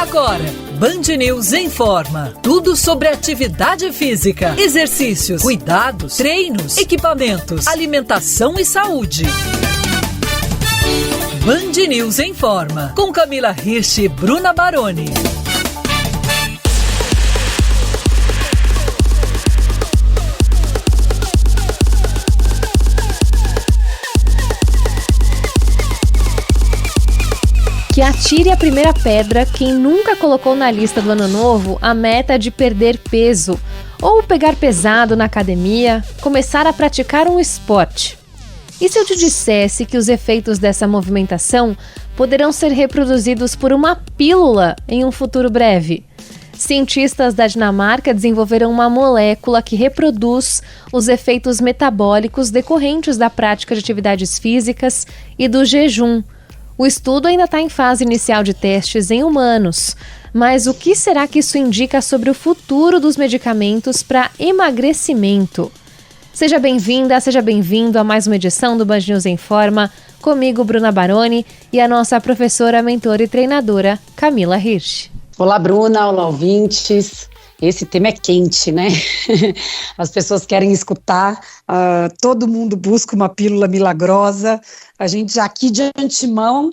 Agora, Band News informa. Tudo sobre atividade física, exercícios, cuidados, treinos, equipamentos, alimentação e saúde. Band News informa. Com Camila Hirsch e Bruna Baroni. Que atire a primeira pedra quem nunca colocou na lista do ano novo a meta de perder peso, ou pegar pesado na academia, começar a praticar um esporte. E se eu te dissesse que os efeitos dessa movimentação poderão ser reproduzidos por uma pílula em um futuro breve? Cientistas da Dinamarca desenvolveram uma molécula que reproduz os efeitos metabólicos decorrentes da prática de atividades físicas e do jejum. O estudo ainda está em fase inicial de testes em humanos, mas o que será que isso indica sobre o futuro dos medicamentos para emagrecimento? Seja bem-vinda, seja bem-vindo a mais uma edição do Band News Informa, comigo, Bruna Baroni, e a nossa professora, mentora e treinadora, Camila Hirsch. Olá, Bruna, olá, ouvintes. Esse tema é quente, né? As pessoas querem escutar, todo mundo busca uma pílula milagrosa. A gente já aqui de antemão,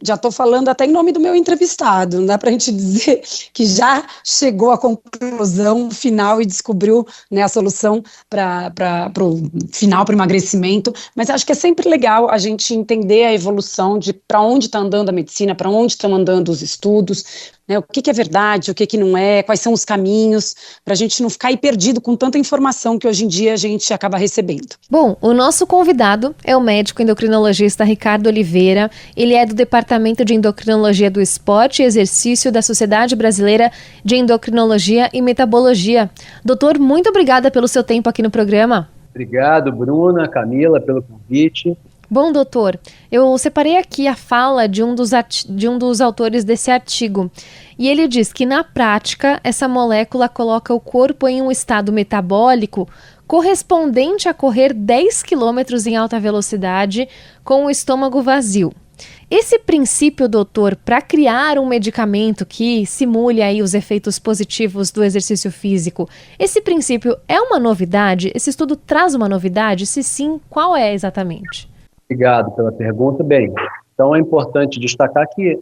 já estou falando até em nome do meu entrevistado, não dá para a gente dizer que já chegou à conclusão final e descobriu, né, a solução para o final, para o emagrecimento, mas acho que é sempre legal a gente entender a evolução de para onde está andando a medicina, para onde estão andando os estudos, né, o que é verdade, o que não é, quais são os caminhos, para a gente não ficar aí perdido com tanta informação que hoje em dia a gente acaba recebendo. Bom, o nosso convidado é o médico endocrinologista Ricardo Oliveira. Ele é do Departamento de Endocrinologia do Esporte e Exercício da Sociedade Brasileira de Endocrinologia e Metabologia. Doutor, muito obrigada pelo seu tempo aqui no programa. Obrigado, Bruna, Camila, pelo convite. Bom, doutor, eu separei aqui a fala de um dos autores desse artigo. E ele diz que, na prática, essa molécula coloca o corpo em um estado metabólico correspondente a correr 10 quilômetros em alta velocidade com o estômago vazio. Esse princípio, doutor, para criar um medicamento que simule aí os efeitos positivos do exercício físico, esse princípio é uma novidade? Esse estudo traz uma novidade? Se sim, qual é exatamente? Obrigado pela pergunta. Bem, então é importante destacar que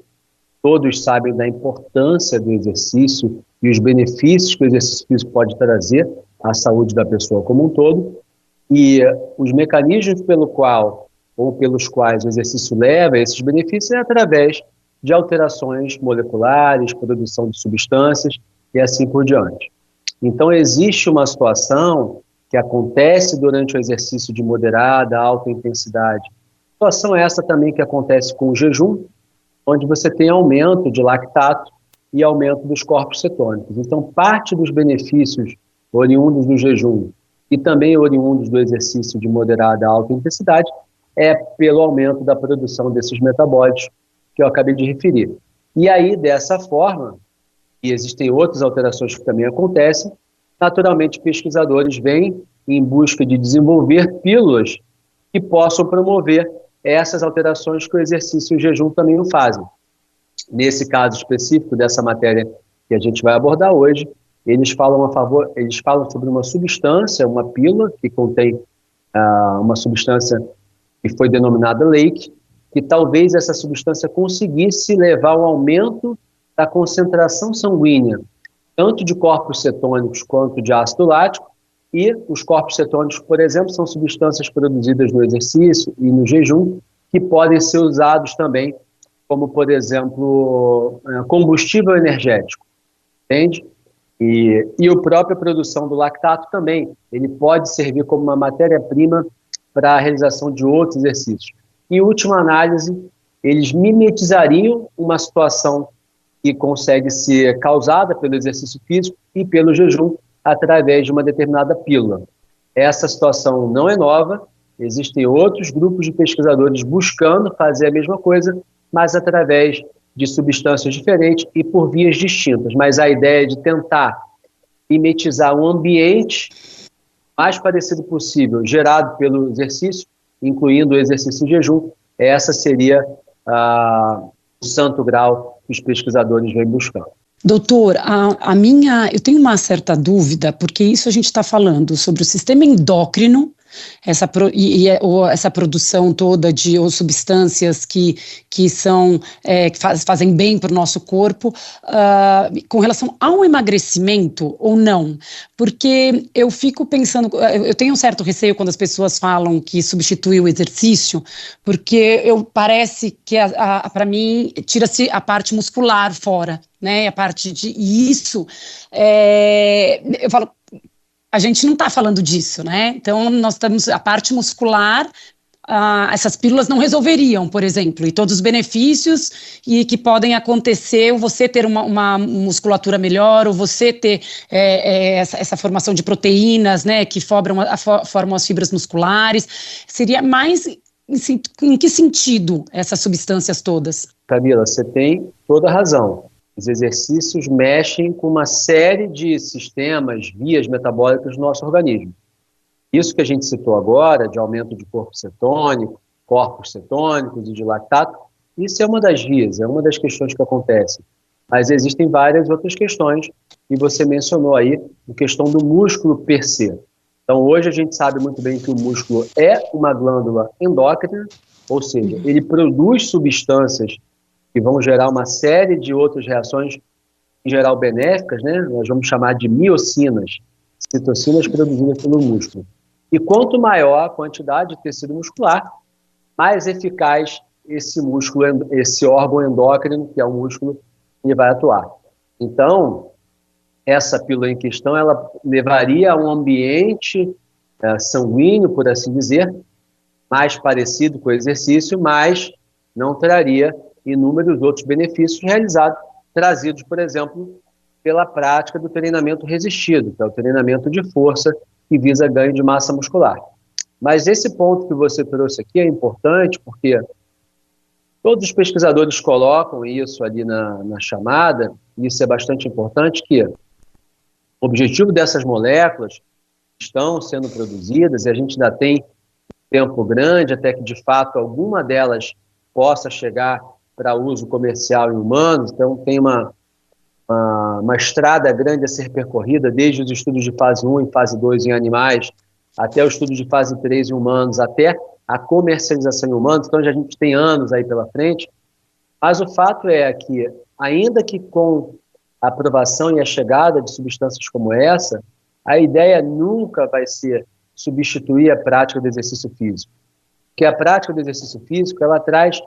todos sabem da importância do exercício e os benefícios que o exercício físico pode trazer à saúde da pessoa como um todo, e os mecanismos pelos quais o exercício leva a esses benefícios é através de alterações moleculares, produção de substâncias e assim por diante. Então existe uma situação que acontece durante o exercício de moderada, alta intensidade. Situação essa também que acontece com o jejum, onde você tem aumento de lactato e aumento dos corpos cetônicos. Então, parte dos benefícios oriundos do jejum e também oriundos do exercício de moderada, alta intensidade é pelo aumento da produção desses metabólitos que eu acabei de referir. E aí, dessa forma, e existem outras alterações que também acontecem, naturalmente, pesquisadores vêm em busca de desenvolver pílulas que possam promover essas alterações que o exercício e o jejum também não fazem. Nesse caso específico dessa matéria que a gente vai abordar hoje, eles falam sobre uma substância, uma pílula que contém uma substância que foi denominada Lake, que talvez essa substância conseguisse levar ao aumento da concentração sanguínea, tanto de corpos cetônicos quanto de ácido lático, e os corpos cetônicos, por exemplo, são substâncias produzidas no exercício e no jejum, que podem ser usados também como, por exemplo, combustível energético, entende? E a própria produção do lactato também, ele pode servir como uma matéria-prima para a realização de outros exercícios. Em última análise, eles mimetizariam uma situação que consegue ser causada pelo exercício físico e pelo jejum através de uma determinada pílula. Essa situação não é nova, existem outros grupos de pesquisadores buscando fazer a mesma coisa, mas através de substâncias diferentes e por vias distintas. Mas a ideia de tentar mimetizar um ambiente mais parecido possível, gerado pelo exercício, incluindo o exercício em jejum, essa seria o santo grau que os pesquisadores vêm buscando. Doutor, eu tenho uma certa dúvida, porque isso a gente está falando sobre o sistema endócrino, essa produção toda de substâncias que fazem bem para o nosso corpo, com relação ao emagrecimento ou não, porque eu fico pensando, eu tenho um certo receio quando as pessoas falam que substitui o exercício, porque parece que para mim tira-se a parte muscular fora, né, e isso, eu falo, a gente não está falando disso, né? Então, nós estamos, a parte muscular, essas pílulas não resolveriam, por exemplo, e todos os benefícios e que podem acontecer, ou você ter uma musculatura melhor, ou você ter essa formação de proteínas, né, que formam as fibras musculares. Seria mais, em que sentido essas substâncias todas? Camila, você tem toda a razão. Os exercícios mexem com uma série de sistemas, vias metabólicas do nosso organismo. Isso que a gente citou agora, de aumento de corpos cetônicos e de lactato, isso é uma das vias, é uma das questões que acontecem. Mas existem várias outras questões, e você mencionou aí a questão do músculo per se. Então, hoje a gente sabe muito bem que o músculo é uma glândula endócrina, ou seja, ele produz substâncias que vão gerar uma série de outras reações, em geral benéficas, né? Nós vamos chamar de miocinas, citocinas produzidas pelo músculo. E quanto maior a quantidade de tecido muscular, mais eficaz esse órgão endócrino, que é o músculo, ele vai atuar. Então, essa pílula em questão, ela levaria a um ambiente sanguíneo, por assim dizer, mais parecido com o exercício, mas não traria inúmeros outros benefícios trazidos, por exemplo, pela prática do treinamento resistido, que é o treinamento de força que visa ganho de massa muscular. Mas esse ponto que você trouxe aqui é importante porque todos os pesquisadores colocam isso ali na chamada, e isso é bastante importante, que o objetivo dessas moléculas estão sendo produzidas, e a gente ainda tem tempo grande até que, de fato, alguma delas possa chegar para uso comercial em humanos. Então tem uma estrada grande a ser percorrida, desde os estudos de fase 1 e fase 2 em animais, até o estudo de fase 3 em humanos, até a comercialização em humanos. Então a gente tem anos aí pela frente, mas o fato é que, ainda que com a aprovação e a chegada de substâncias como essa, a ideia nunca vai ser substituir a prática do exercício físico, porque a prática do exercício físico, ela traz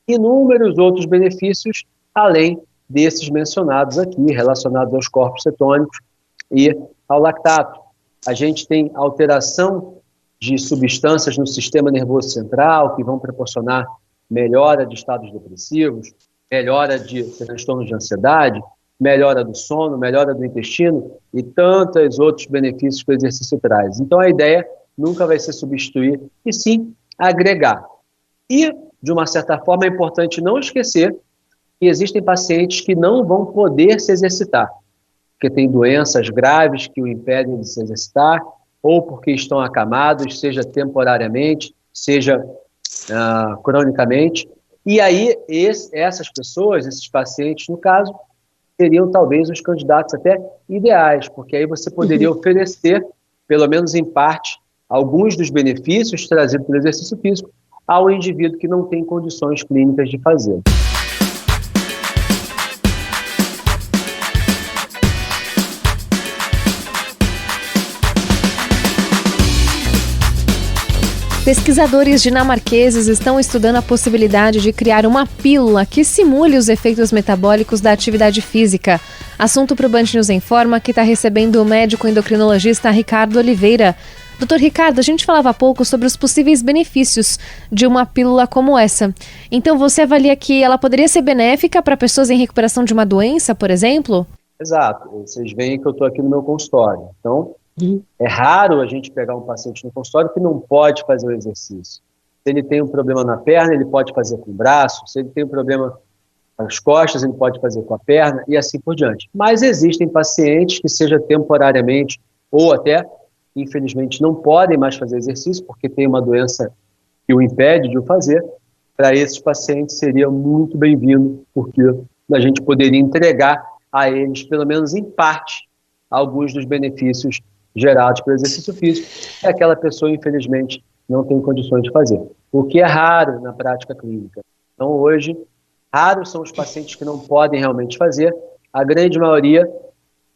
inúmeros outros benefícios, além desses mencionados aqui, relacionados aos corpos cetônicos e ao lactato. A gente tem alteração de substâncias no sistema nervoso central, que vão proporcionar melhora de estados depressivos, melhora de transtornos de ansiedade, melhora do sono, melhora do intestino e tantos outros benefícios que o exercício traz. Então, a ideia nunca vai ser substituir, e sim agregar. E, de uma certa forma, é importante não esquecer que existem pacientes que não vão poder se exercitar, porque têm doenças graves que o impedem de se exercitar, ou porque estão acamados, seja temporariamente, seja cronicamente. E aí, essas pessoas, esses pacientes, no caso, seriam talvez os candidatos até ideais, porque aí você poderia oferecer, pelo menos em parte, alguns dos benefícios trazidos pelo exercício físico ao indivíduo que não tem condições clínicas de fazer. Pesquisadores dinamarqueses estão estudando a possibilidade de criar uma pílula que simule os efeitos metabólicos da atividade física. Assunto para o Band News Informa, que está recebendo o médico endocrinologista Ricardo Oliveira. Doutor Ricardo, a gente falava há pouco sobre os possíveis benefícios de uma pílula como essa. Então, você avalia que ela poderia ser benéfica para pessoas em recuperação de uma doença, por exemplo? Exato. Vocês veem que eu estou aqui no meu consultório. Então, é raro a gente pegar um paciente no consultório que não pode fazer o exercício. Se ele tem um problema na perna, ele pode fazer com o braço. Se ele tem um problema nas costas, ele pode fazer com a perna e assim por diante. Mas existem pacientes que, seja temporariamente ou até, infelizmente, não podem mais fazer exercício porque tem uma doença que o impede de o fazer. Para esses pacientes seria muito bem-vindo, porque a gente poderia entregar a eles, pelo menos em parte, alguns dos benefícios gerados pelo exercício físico, que aquela pessoa, infelizmente, não tem condições de fazer. O que é raro na prática clínica. Então, hoje, raros são os pacientes que não podem realmente fazer. A grande maioria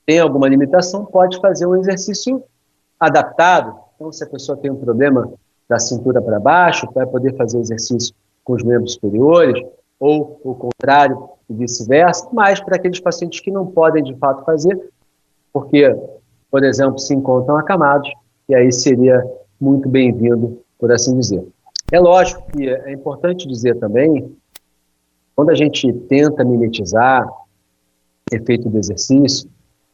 tem alguma limitação, pode fazer um exercício adaptado. Então, se a pessoa tem um problema da cintura para baixo, vai poder fazer exercício com os membros superiores, ou o contrário, e vice-versa, mas para aqueles pacientes que não podem, de fato, fazer, porque, por exemplo, se encontram acamados, e aí seria muito bem-vindo, por assim dizer. É lógico que é importante dizer também, quando a gente tenta mimetizar o efeito do exercício,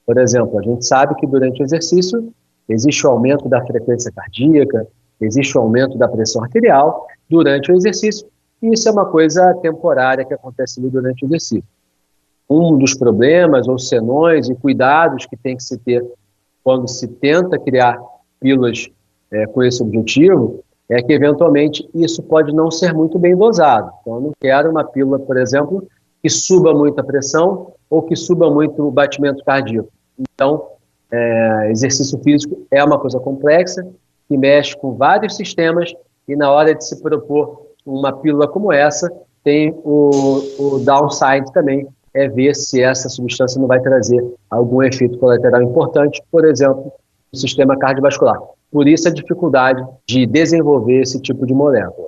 por exemplo, a gente sabe que durante o exercício existe o aumento da frequência cardíaca, existe o aumento da pressão arterial durante o exercício, e isso é uma coisa temporária que acontece ali durante o exercício. Um dos problemas ou senões e cuidados que tem que se ter quando se tenta criar pílulas com esse objetivo é que, eventualmente, isso pode não ser muito bem dosado. Então, eu não quero uma pílula, por exemplo, que suba muito a pressão ou que suba muito o batimento cardíaco. Então, exercício físico é uma coisa complexa, que mexe com vários sistemas, e na hora de se propor uma pílula como essa, tem o downside também, é ver se essa substância não vai trazer algum efeito colateral importante, por exemplo, no sistema cardiovascular. Por isso a dificuldade de desenvolver esse tipo de molécula.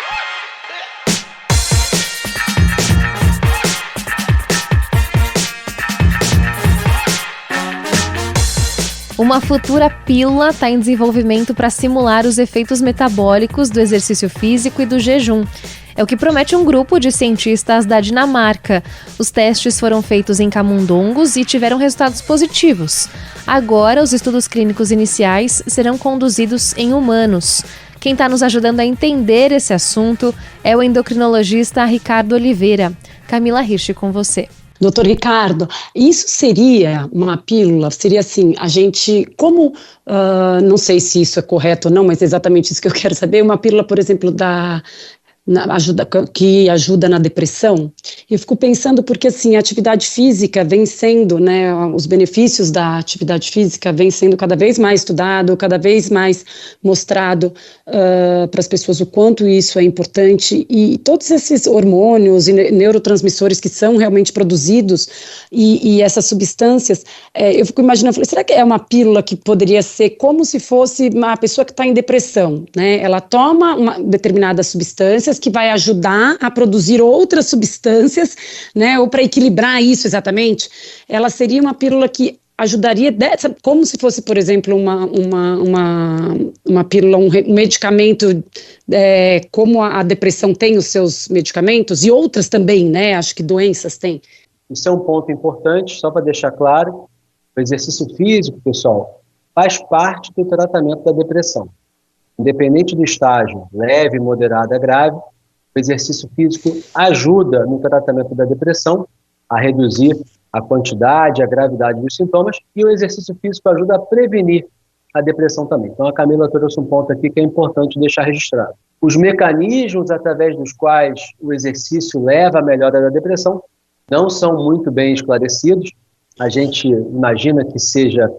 Uma futura pílula está em desenvolvimento para simular os efeitos metabólicos do exercício físico e do jejum. É o que promete um grupo de cientistas da Dinamarca. Os testes foram feitos em camundongos e tiveram resultados positivos. Agora, os estudos clínicos iniciais serão conduzidos em humanos. Quem está nos ajudando a entender esse assunto é o endocrinologista Ricardo Oliveira. Camila Hirsch, com você. Doutor Ricardo, isso seria uma pílula? Seria assim, a gente, não sei se isso é correto ou não, mas é exatamente isso que eu quero saber, uma pílula, por exemplo, que ajuda na depressão. Eu fico pensando porque, assim, a atividade física vem sendo, né, os benefícios da atividade física vem sendo cada vez mais estudado, cada vez mais mostrado para as pessoas o quanto isso é importante, e todos esses hormônios e neurotransmissores que são realmente produzidos e essas substâncias, eu fico imaginando, falei, será que é uma pílula que poderia ser como se fosse uma pessoa que está em depressão, né? Ela toma uma determinada substância que vai ajudar a produzir outras substâncias, né, ou para equilibrar isso exatamente. Ela seria uma pílula que ajudaria, como se fosse, por exemplo, uma pílula, um medicamento, como a depressão tem os seus medicamentos, e outras também, né, acho que doenças têm. Isso é um ponto importante, só para deixar claro, o exercício físico, pessoal, faz parte do tratamento da depressão. Independente do estágio leve, moderado a grave, o exercício físico ajuda no tratamento da depressão a reduzir a quantidade, a gravidade dos sintomas, e o exercício físico ajuda a prevenir a depressão também. Então a Camila trouxe um ponto aqui que é importante deixar registrado. Os mecanismos através dos quais o exercício leva à melhora da depressão não são muito bem esclarecidos. A gente imagina que seja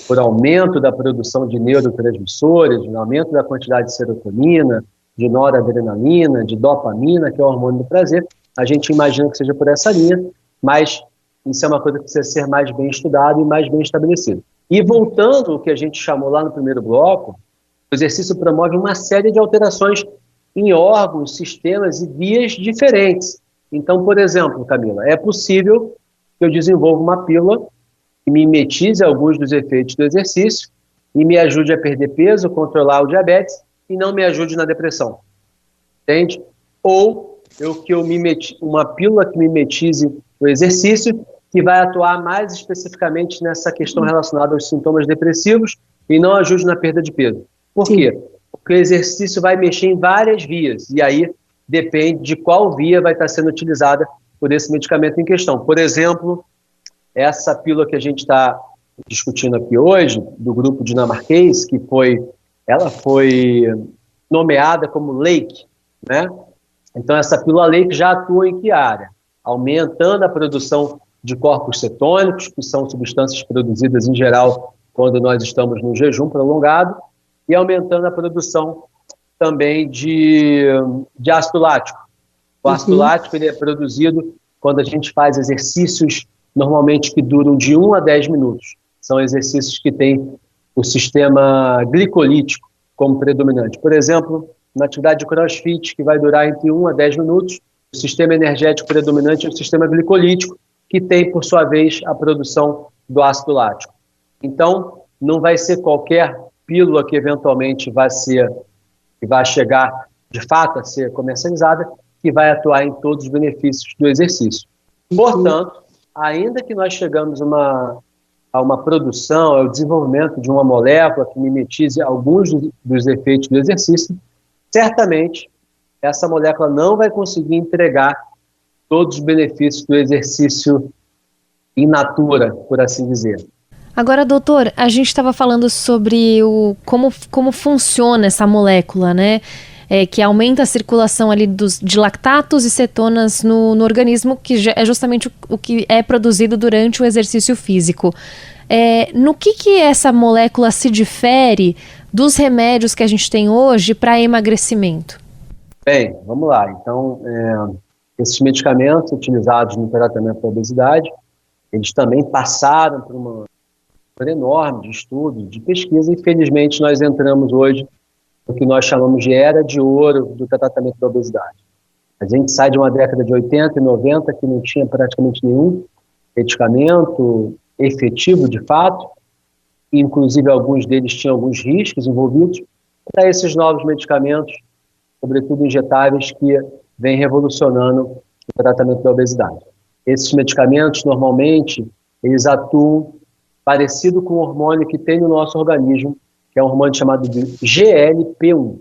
por aumento da produção de neurotransmissores, de aumento da quantidade de serotonina, de noradrenalina, de dopamina, que é o hormônio do prazer. A gente imagina que seja por essa linha, mas isso é uma coisa que precisa ser mais bem estudado e mais bem estabelecido. E voltando ao que a gente chamou lá no primeiro bloco, o exercício promove uma série de alterações em órgãos, sistemas e vias diferentes. Então, por exemplo, Camila, é possível que eu desenvolva uma pílula que mimetize alguns dos efeitos do exercício e me ajude a perder peso, controlar o diabetes e não me ajude na depressão. Entende? Ou uma pílula que mimetize o exercício que vai atuar mais especificamente nessa questão relacionada aos sintomas depressivos e não ajude na perda de peso. Por quê? Porque o exercício vai mexer em várias vias e aí depende de qual via vai estar sendo utilizada por esse medicamento em questão. Por exemplo, essa pílula que a gente está discutindo aqui hoje, do grupo dinamarquês, ela foi nomeada como Lake, né? Então essa pílula Lake já atua em que área? aumentando a produção de corpos cetônicos, que são substâncias produzidas em geral quando nós estamos no jejum prolongado, e aumentando a produção também de ácido lático. O ácido lático ele é produzido quando a gente faz exercícios normalmente que duram de 1 a 10 minutos. São exercícios que têm o sistema glicolítico como predominante. Por exemplo, na atividade de crossfit, que vai durar entre 1 a 10 minutos, o sistema energético predominante é o sistema glicolítico, que tem, por sua vez, a produção do ácido lático. Então, não vai ser qualquer pílula que eventualmente vai chegar, de fato, a ser comercializada, que vai atuar em todos os benefícios do exercício. Portanto, ainda que nós chegamos a uma produção, ao desenvolvimento de uma molécula que mimetize alguns dos efeitos do exercício, certamente essa molécula não vai conseguir entregar todos os benefícios do exercício in natura, por assim dizer. Agora, doutor, a gente estava falando sobre como funciona essa molécula, né? Que aumenta a circulação ali de lactatos e cetonas no organismo, que é justamente o que é produzido durante o exercício físico. No que essa molécula se difere dos remédios que a gente tem hoje para emagrecimento? Bem, vamos lá. Então, esses medicamentos utilizados no tratamento da obesidade, eles também passaram por uma enorme de estudos, de pesquisa, e infelizmente nós entramos hoje no que nós chamamos de era de ouro do tratamento da obesidade. A gente sai de uma década de 80 e 90 que não tinha praticamente nenhum medicamento efetivo de fato, inclusive alguns deles tinham alguns riscos envolvidos, para esses novos medicamentos, sobretudo injetáveis, que vêm revolucionando o tratamento da obesidade. Esses medicamentos, normalmente, eles atuam parecido com o hormônio que tem no nosso organismo, que é um hormônio chamado de GLP-1.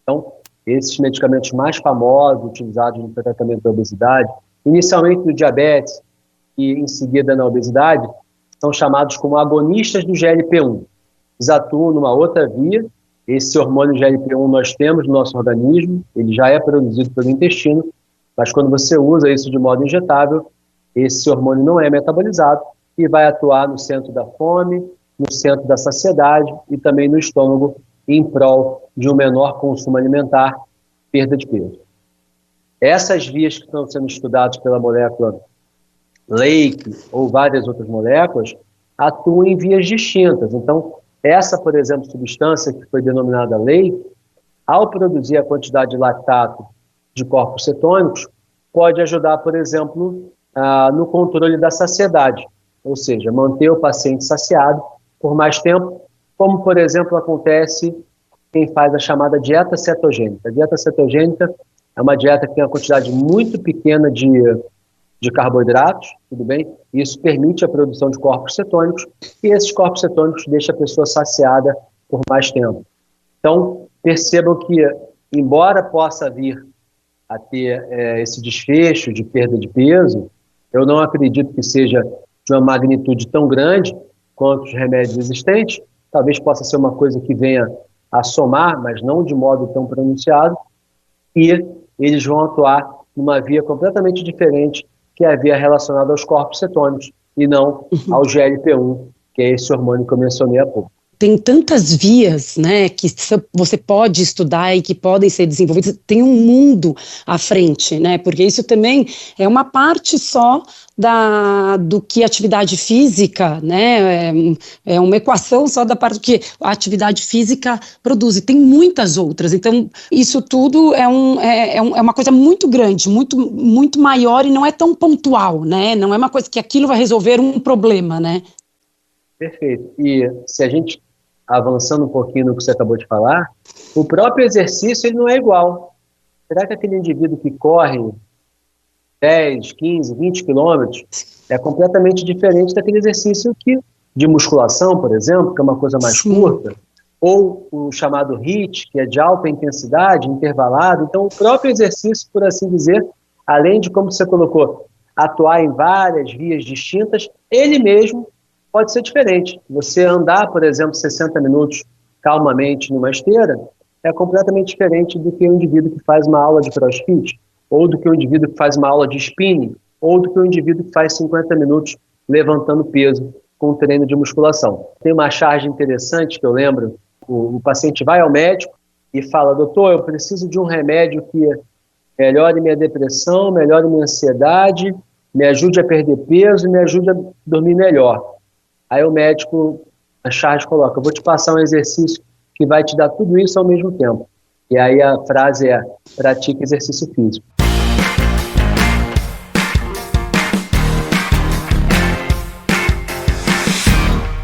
Então, esses medicamentos mais famosos, utilizados no tratamento da obesidade, inicialmente no diabetes e em seguida na obesidade, são chamados como agonistas do GLP-1. Eles atuam numa outra via. Esse hormônio GLP-1 nós temos no nosso organismo, ele já é produzido pelo intestino, mas quando você usa isso de modo injetável, esse hormônio não é metabolizado e vai atuar no centro da fome, no centro da saciedade e também no estômago, em prol de um menor consumo alimentar, perda de peso. Essas vias que estão sendo estudadas pela molécula Lake ou várias outras moléculas atuam em vias distintas. Então, essa, por exemplo, substância que foi denominada Lake, ao produzir a quantidade de lactato de corpos cetônicos, pode ajudar, por exemplo, no controle da saciedade, ou seja, manter o paciente saciado por mais tempo, como, por exemplo, acontece quem faz a chamada dieta cetogênica. A dieta cetogênica é uma dieta que tem uma quantidade muito pequena de carboidratos, tudo bem? Isso permite a produção de corpos cetônicos e esses corpos cetônicos deixam a pessoa saciada por mais tempo. Então, percebam que, embora possa vir a ter esse desfecho de perda de peso, eu não acredito que seja de uma magnitude tão grande quanto os remédios existentes. Talvez possa ser uma coisa que venha a somar, mas não de modo tão pronunciado, e eles vão atuar numa via completamente diferente, que é a via relacionada aos corpos cetônicos, e não ao GLP-1, que é esse hormônio que eu mencionei há pouco. Tem tantas vias, né, que você pode estudar e que podem ser desenvolvidas, tem um mundo à frente, né, porque isso também é uma parte só do que atividade física, né, é uma equação só da parte que a atividade física produz, e tem muitas outras. Então isso tudo é uma coisa muito grande, muito, muito maior, e não é tão pontual, né, não é uma coisa que aquilo vai resolver um problema, né. Perfeito. E se a gente, avançando um pouquinho no que você acabou de falar, o próprio exercício ele não é igual. Será que aquele indivíduo que corre 10, 15, 20 quilômetros é completamente diferente daquele exercício de musculação, por exemplo, que é uma coisa mais curta, ou o chamado HIIT, que é de alta intensidade, intervalado. Então, o próprio exercício, por assim dizer, além de, como você colocou, atuar em várias vias distintas, ele mesmo pode ser diferente. Você andar, por exemplo, 60 minutos calmamente numa esteira é completamente diferente do que o indivíduo que faz uma aula de crossfit, ou do que o indivíduo que faz uma aula de spinning, ou do que o indivíduo que faz 50 minutos levantando peso com treino de musculação. Tem uma charge interessante que eu lembro, o paciente vai ao médico e fala: doutor, eu preciso de um remédio que melhore minha depressão, melhore minha ansiedade, me ajude a perder peso e me ajude a dormir melhor. Aí o médico, a charge, coloca: eu vou te passar um exercício que vai te dar tudo isso ao mesmo tempo. E aí a frase é: pratique exercício físico.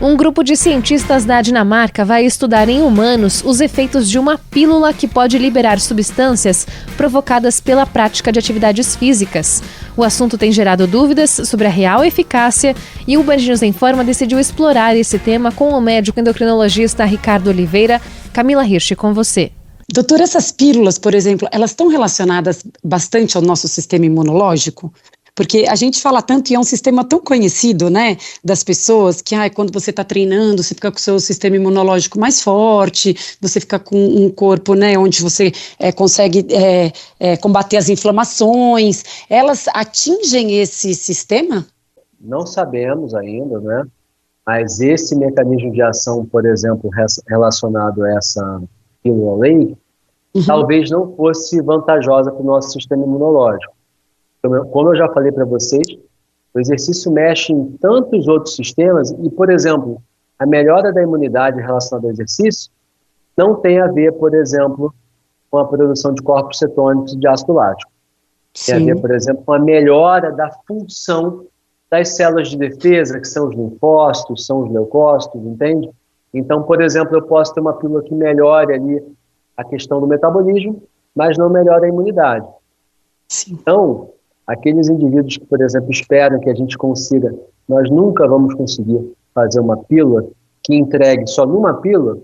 Um grupo de cientistas da Dinamarca vai estudar em humanos os efeitos de uma pílula que pode liberar substâncias provocadas pela prática de atividades físicas. O assunto tem gerado dúvidas sobre a real eficácia e o Band News em Forma decidiu explorar esse tema com o médico endocrinologista Ricardo Oliveira. Camila Hirsch, com você. Doutora, essas pílulas, por exemplo, elas estão relacionadas bastante ao nosso sistema imunológico? Porque a gente fala tanto, e é um sistema tão conhecido, né, das pessoas, que quando você está treinando, você fica com o seu sistema imunológico mais forte, você fica com um corpo, né, onde você consegue combater as inflamações. Elas atingem esse sistema? Não sabemos ainda, né, mas esse mecanismo de ação, por exemplo, relacionado a essa pílula lei, talvez não fosse vantajosa para o nosso sistema imunológico. Como eu já falei para vocês, o exercício mexe em tantos outros sistemas e, por exemplo, a melhora da imunidade relacionada ao exercício não tem a ver, por exemplo, com a produção de corpos cetônicos e de ácido lático. Tem a ver, por exemplo, com a melhora da função das células de defesa, que são os linfócitos, são os leucócitos, entende? Então, por exemplo, eu posso ter uma pílula que melhore ali a questão do metabolismo, mas não melhora a imunidade. Sim. Então, aqueles indivíduos que, por exemplo, esperam que a gente consiga, nós nunca vamos conseguir fazer uma pílula que entregue só numa pílula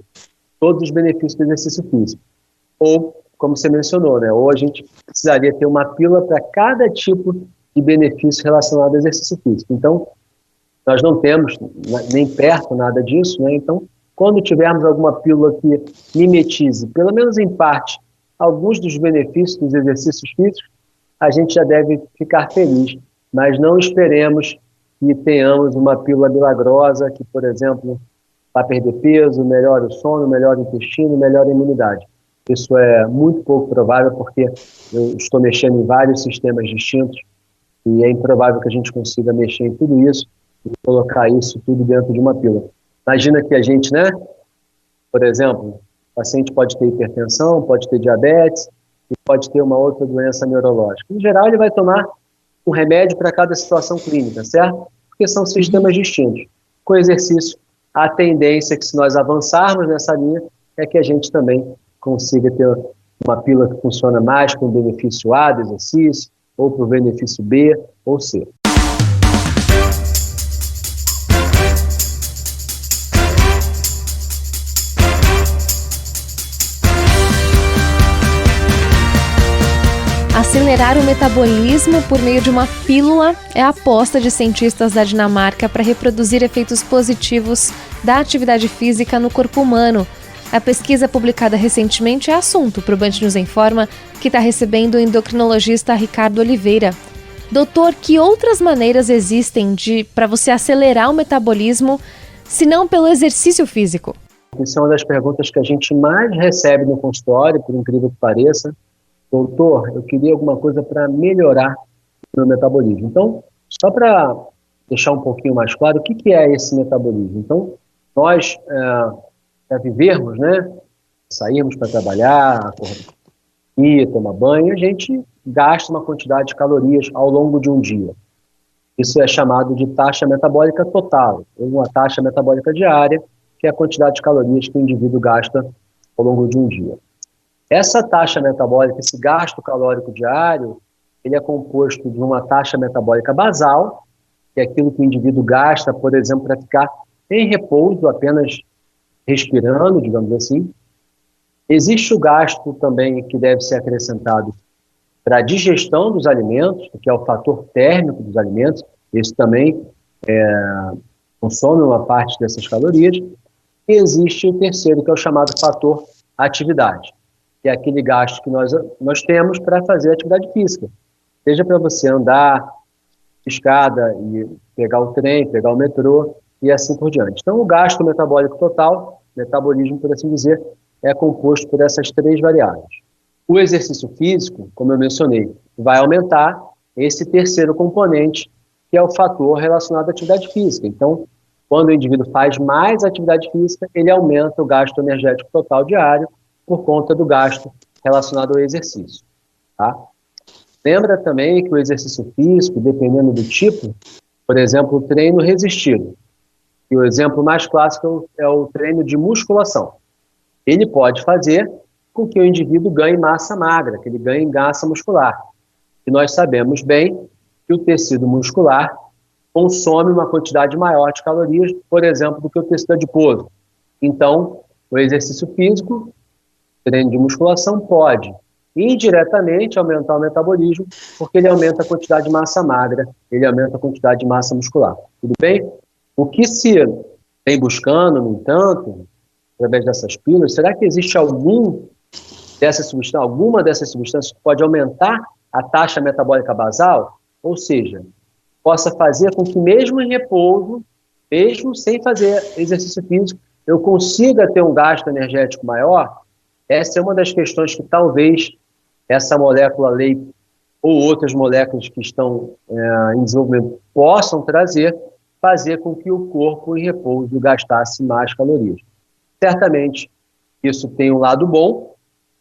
todos os benefícios do exercício físico. Ou, como você mencionou, né, ou a gente precisaria ter uma pílula para cada tipo de benefício relacionado ao exercício físico. Então, nós não temos nem perto nada disso, né? Então, quando tivermos alguma pílula que mimetize, pelo menos em parte, alguns dos benefícios dos exercícios físicos, a gente já deve ficar feliz, mas não esperemos que tenhamos uma pílula milagrosa que, por exemplo, vai perder peso, melhora o sono, melhora o intestino, melhora a imunidade. Isso é muito pouco provável, porque eu estou mexendo em vários sistemas distintos e é improvável que a gente consiga mexer em tudo isso e colocar isso tudo dentro de uma pílula. Imagina que a gente, né, por exemplo, o paciente pode ter hipertensão, pode ter diabetes, e pode ter uma outra doença neurológica. Em geral, ele vai tomar um remédio para cada situação clínica, certo? Porque são sistemas distintos. Com exercício, a tendência é que, se nós avançarmos nessa linha, é que a gente também consiga ter uma pílula que funciona mais com o benefício A do exercício, ou para o benefício B ou C. Acelerar o metabolismo por meio de uma pílula é a aposta de cientistas da Dinamarca para reproduzir efeitos positivos da atividade física no corpo humano. A pesquisa publicada recentemente é assunto para o Band News em Forma, que está recebendo o endocrinologista Ricardo Oliveira. Doutor, que outras maneiras existem para você acelerar o metabolismo, se não pelo exercício físico? Isso é uma das perguntas que a gente mais recebe no consultório, por incrível que pareça. Doutor, eu queria alguma coisa para melhorar o meu metabolismo. Então, só para deixar um pouquinho mais claro, o que é esse metabolismo? Então, nós, para vivermos, né, sairmos para trabalhar, ir, tomar banho, a gente gasta uma quantidade de calorias ao longo de um dia. Isso é chamado de taxa metabólica total, ou uma taxa metabólica diária, que é a quantidade de calorias que o indivíduo gasta ao longo de um dia. Essa taxa metabólica, esse gasto calórico diário, ele é composto de uma taxa metabólica basal, que é aquilo que o indivíduo gasta, por exemplo, para ficar em repouso, apenas respirando, digamos assim. Existe o gasto também que deve ser acrescentado para a digestão dos alimentos, que é o fator térmico dos alimentos. Esse também consome uma parte dessas calorias. E existe o terceiro, que é o chamado fator atividade, que é aquele gasto que nós temos para fazer atividade física. Seja para você andar, escada e pegar o trem, pegar o metrô e assim por diante. Então, o gasto metabólico total, metabolismo, por assim dizer, é composto por essas 3 variáveis. O exercício físico, como eu mencionei, vai aumentar esse terceiro componente, que é o fator relacionado à atividade física. Então, quando o indivíduo faz mais atividade física, ele aumenta o gasto energético total diário por conta do gasto relacionado ao exercício. Tá? Lembra também que o exercício físico, dependendo do tipo, por exemplo, o treino resistido, e o exemplo mais clássico é o treino de musculação. Ele pode fazer com que o indivíduo ganhe massa magra, que ele ganhe massa muscular. E nós sabemos bem que o tecido muscular consome uma quantidade maior de calorias, por exemplo, do que o tecido adiposo. Então, o exercício físico, treino de musculação, pode indiretamente aumentar o metabolismo, porque ele aumenta a quantidade de massa magra, ele aumenta a quantidade de massa muscular. Tudo bem? O que se vem buscando, no entanto, através dessas pílulas, será que existe alguma dessas substâncias que pode aumentar a taxa metabólica basal? Ou seja, possa fazer com que mesmo em repouso, mesmo sem fazer exercício físico, eu consiga ter um gasto energético maior? Essa é uma das questões que talvez essa molécula LEIP ou outras moléculas que estão em desenvolvimento possam fazer com que o corpo em repouso gastasse mais calorias. Certamente, isso tem um lado bom.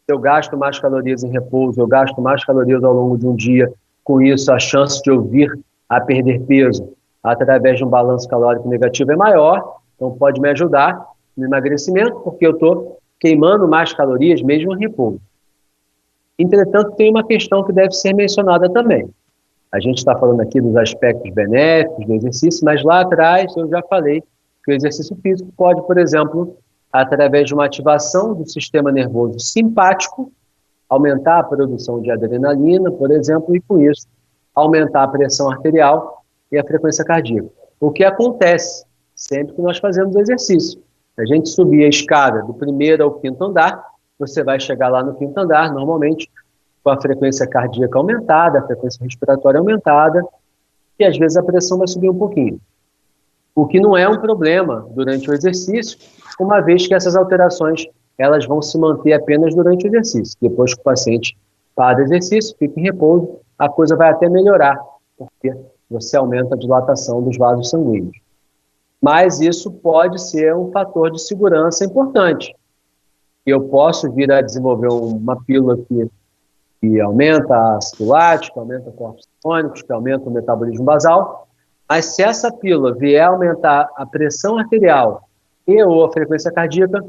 Se eu gasto mais calorias em repouso, eu gasto mais calorias ao longo de um dia, com isso a chance de eu vir a perder peso através de um balanço calórico negativo é maior, então pode me ajudar no emagrecimento, porque eu estou queimando mais calorias mesmo em repouso. Entretanto, tem uma questão que deve ser mencionada também. A gente está falando aqui dos aspectos benéficos do exercício, mas lá atrás eu já falei que o exercício físico pode, por exemplo, através de uma ativação do sistema nervoso simpático, aumentar a produção de adrenalina, por exemplo, e com isso aumentar a pressão arterial e a frequência cardíaca. O que acontece sempre que nós fazemos exercício? A gente subir a escada do 1º ao 5º andar, você vai chegar lá no 5º andar, normalmente com a frequência cardíaca aumentada, a frequência respiratória aumentada, e às vezes a pressão vai subir um pouquinho. O que não é um problema durante o exercício, uma vez que essas alterações elas vão se manter apenas durante o exercício. Depois que o paciente para o exercício, fica em repouso, a coisa vai até melhorar, porque você aumenta a dilatação dos vasos sanguíneos. Mas isso pode ser um fator de segurança importante. Eu posso vir a desenvolver uma pílula que aumenta ácido lático, aumenta corpos cetônicos, que aumenta o metabolismo basal, mas se essa pílula vier a aumentar a pressão arterial e ou a frequência cardíaca,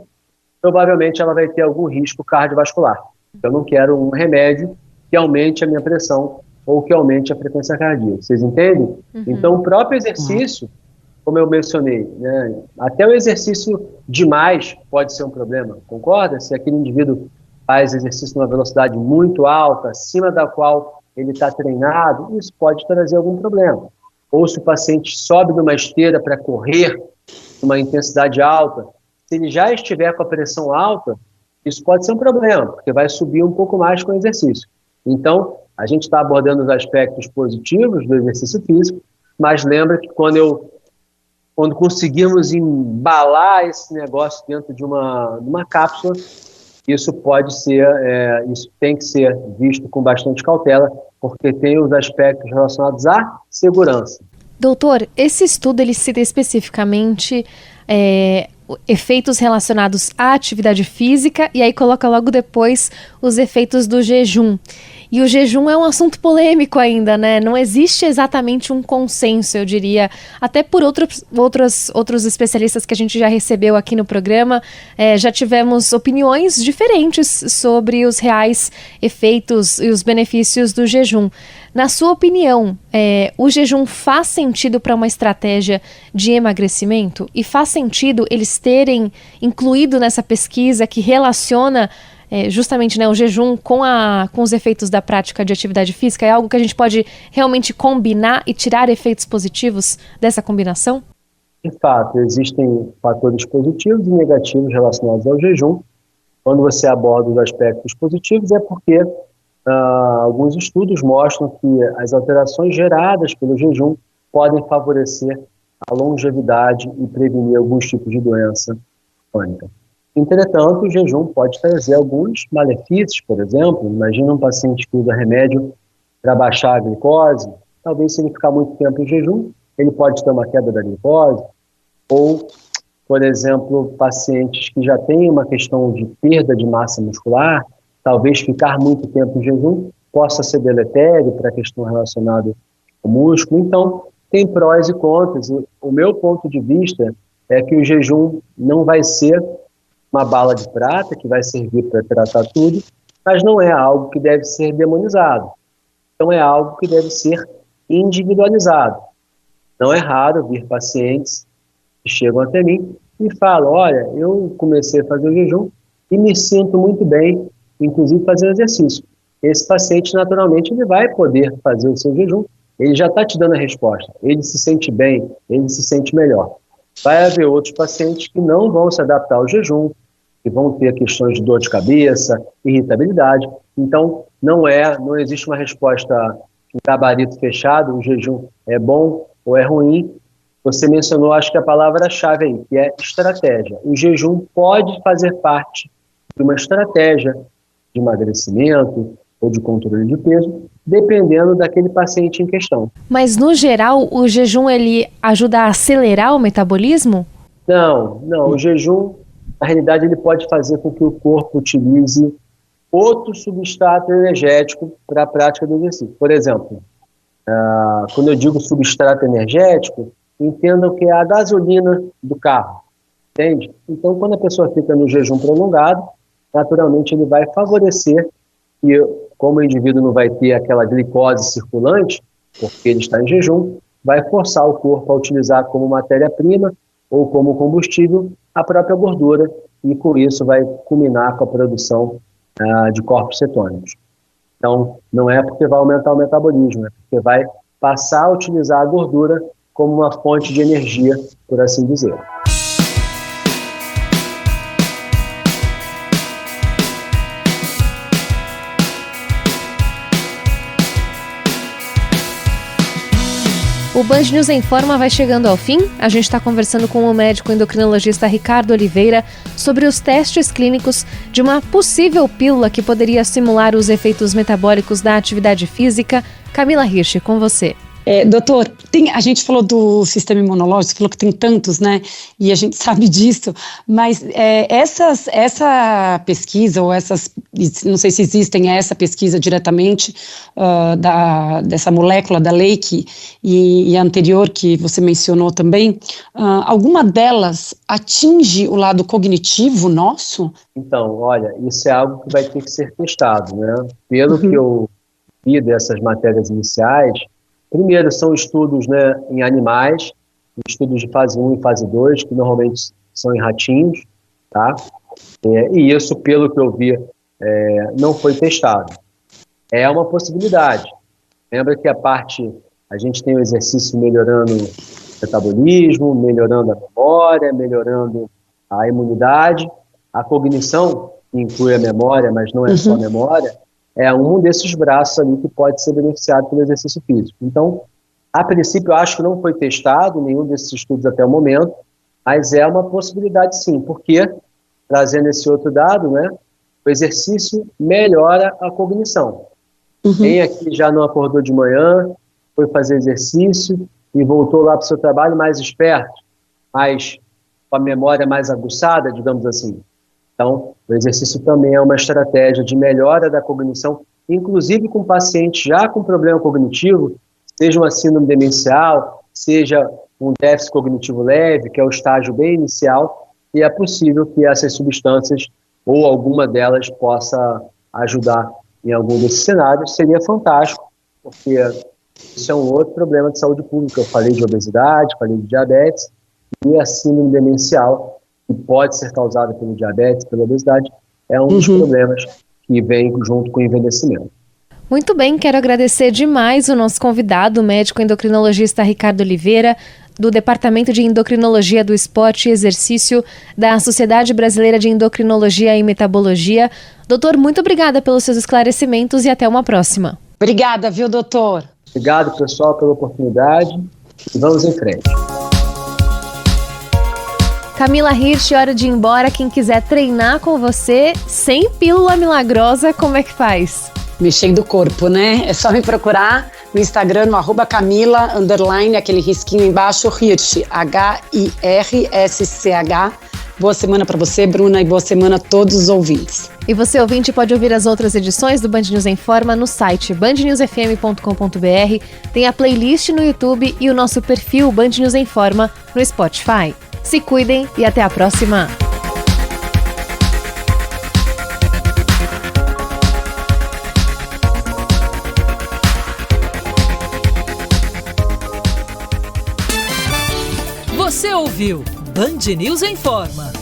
provavelmente ela vai ter algum risco cardiovascular. Eu não quero um remédio que aumente a minha pressão ou que aumente a frequência cardíaca. Vocês entendem? Uhum. Então, o próprio exercício, como eu mencionei, né, até o exercício demais pode ser um problema, concorda? Se aquele indivíduo faz exercício numa velocidade muito alta, acima da qual ele está treinado, isso pode trazer algum problema. Ou se o paciente sobe numa esteira para correr numa intensidade alta, se ele já estiver com a pressão alta, isso pode ser um problema, porque vai subir um pouco mais com o exercício. Então, a gente está abordando os aspectos positivos do exercício físico, mas lembra que quando conseguimos embalar esse negócio dentro de uma cápsula, isso isso tem que ser visto com bastante cautela, porque tem os aspectos relacionados à segurança. Doutor, esse estudo ele cita especificamente efeitos relacionados à atividade física e aí coloca logo depois os efeitos do jejum. E o jejum é um assunto polêmico ainda, né? Não existe exatamente um consenso, eu diria, até por outros especialistas que a gente já recebeu aqui no programa, já tivemos opiniões diferentes sobre os reais efeitos e os benefícios do jejum. Na sua opinião, o jejum faz sentido para uma estratégia de emagrecimento? E faz sentido eles terem incluído nessa pesquisa que relaciona justamente, né, o jejum com os efeitos da prática de atividade física? É algo que a gente pode realmente combinar e tirar efeitos positivos dessa combinação? De fato, existem fatores positivos e negativos relacionados ao jejum. Quando você aborda os aspectos positivos é porque alguns estudos mostram que as alterações geradas pelo jejum podem favorecer a longevidade e prevenir alguns tipos de doença crônica. Entretanto, o jejum pode trazer alguns malefícios, por exemplo, imagina um paciente que usa remédio para baixar a glicose, talvez se ele ficar muito tempo em jejum, ele pode ter uma queda da glicose, ou, por exemplo, pacientes que já têm uma questão de perda de massa muscular, talvez ficar muito tempo em jejum possa ser deletério para a questão relacionada ao músculo. Então, tem prós e contras. O meu ponto de vista é que o jejum não vai ser uma bala de prata que vai servir para tratar tudo, mas não é algo que deve ser demonizado. Então é algo que deve ser individualizado. Não é raro vir pacientes que chegam até mim e falam, olha, eu comecei a fazer o jejum e me sinto muito bem, inclusive fazendo exercício. Esse paciente, naturalmente, ele vai poder fazer o seu jejum, ele já está te dando a resposta, ele se sente bem, ele se sente melhor. Vai haver outros pacientes que não vão se adaptar ao jejum, que vão ter questões de dor de cabeça, irritabilidade. Então, não existe uma resposta em gabarito fechado, o jejum é bom ou é ruim. Você mencionou, acho que a palavra-chave aí, que é estratégia. O jejum pode fazer parte de uma estratégia de emagrecimento ou de controle de peso, dependendo daquele paciente em questão. Mas, no geral, o jejum ele ajuda a acelerar o metabolismo? Não, o jejum, na realidade, ele pode fazer com que o corpo utilize outro substrato energético para a prática do exercício. Por exemplo, quando eu digo substrato energético, entendam que é a gasolina do carro, entende? Então, quando a pessoa fica no jejum prolongado, naturalmente ele vai favorecer que, como o indivíduo não vai ter aquela glicose circulante, porque ele está em jejum, vai forçar o corpo a utilizar como matéria-prima ou como combustível a própria gordura, e com isso vai culminar com a produção de corpos cetônicos. Então, não é porque vai aumentar o metabolismo, é porque vai passar a utilizar a gordura como uma fonte de energia, por assim dizer. O Band News Informa vai chegando ao fim. A gente está conversando com o médico endocrinologista Ricardo Oliveira sobre os testes clínicos de uma possível pílula que poderia simular os efeitos metabólicos da atividade física. Camila Hirsch, com você. Doutor, a gente falou do sistema imunológico, falou que tem tantos, né? E a gente sabe disso, mas essa pesquisa, ou não sei se existem essa pesquisa diretamente dessa molécula da Lake e a anterior que você mencionou também, alguma delas atinge o lado cognitivo nosso? Então, olha, isso é algo que vai ter que ser testado, né? Pelo que eu vi dessas matérias iniciais, primeiro, são estudos, né, em animais, estudos de fase 1 e fase 2, que normalmente são em ratinhos, tá? E isso, pelo que eu vi, não foi testado. É uma possibilidade. Lembra que a gente tem o exercício melhorando o metabolismo, melhorando a memória, melhorando a imunidade, a cognição, que inclui a memória, mas não é só a memória, é um desses braços ali que pode ser beneficiado pelo exercício físico. Então, a princípio, eu acho que não foi testado nenhum desses estudos até o momento, mas é uma possibilidade sim, porque, trazendo esse outro dado, né, o exercício melhora a cognição. Quem aqui já não acordou de manhã, foi fazer exercício e voltou lá para o seu trabalho mais esperto, mais, com a memória mais aguçada, digamos assim. Então, o exercício também é uma estratégia de melhora da cognição, inclusive com pacientes já com problema cognitivo, seja uma síndrome demencial, seja um déficit cognitivo leve, que é o estágio bem inicial, e é possível que essas substâncias, ou alguma delas, possa ajudar em algum desses cenários. Seria fantástico, porque isso é um outro problema de saúde pública. Eu falei de obesidade, falei de diabetes, e a síndrome demencial, que pode ser causada pelo diabetes, pela obesidade, é um dos problemas que vem junto com o envelhecimento. Muito bem, quero agradecer demais o nosso convidado, o médico endocrinologista Ricardo Oliveira. do Departamento de Endocrinologia do Esporte e Exercício da Sociedade Brasileira de Endocrinologia e Metabologia. Doutor, muito obrigada pelos seus esclarecimentos e até uma próxima. Obrigada, viu, doutor? Obrigado, pessoal, pela oportunidade e vamos em frente. Camila Hirsch, hora de ir embora. Quem quiser treinar com você sem pílula milagrosa, como é que faz? Mexendo o corpo, né? É só me procurar no Instagram, no @Camila_, aquele risquinho embaixo, Hirsch, HIRSCH. Boa semana para você, Bruna, e boa semana a todos os ouvintes. E você, ouvinte, pode ouvir as outras edições do Band News em Forma no site bandnewsfm.com.br, tem a playlist no YouTube e o nosso perfil Band News em Forma no Spotify. Se cuidem e até a próxima! Você ouviu Band News em Forma.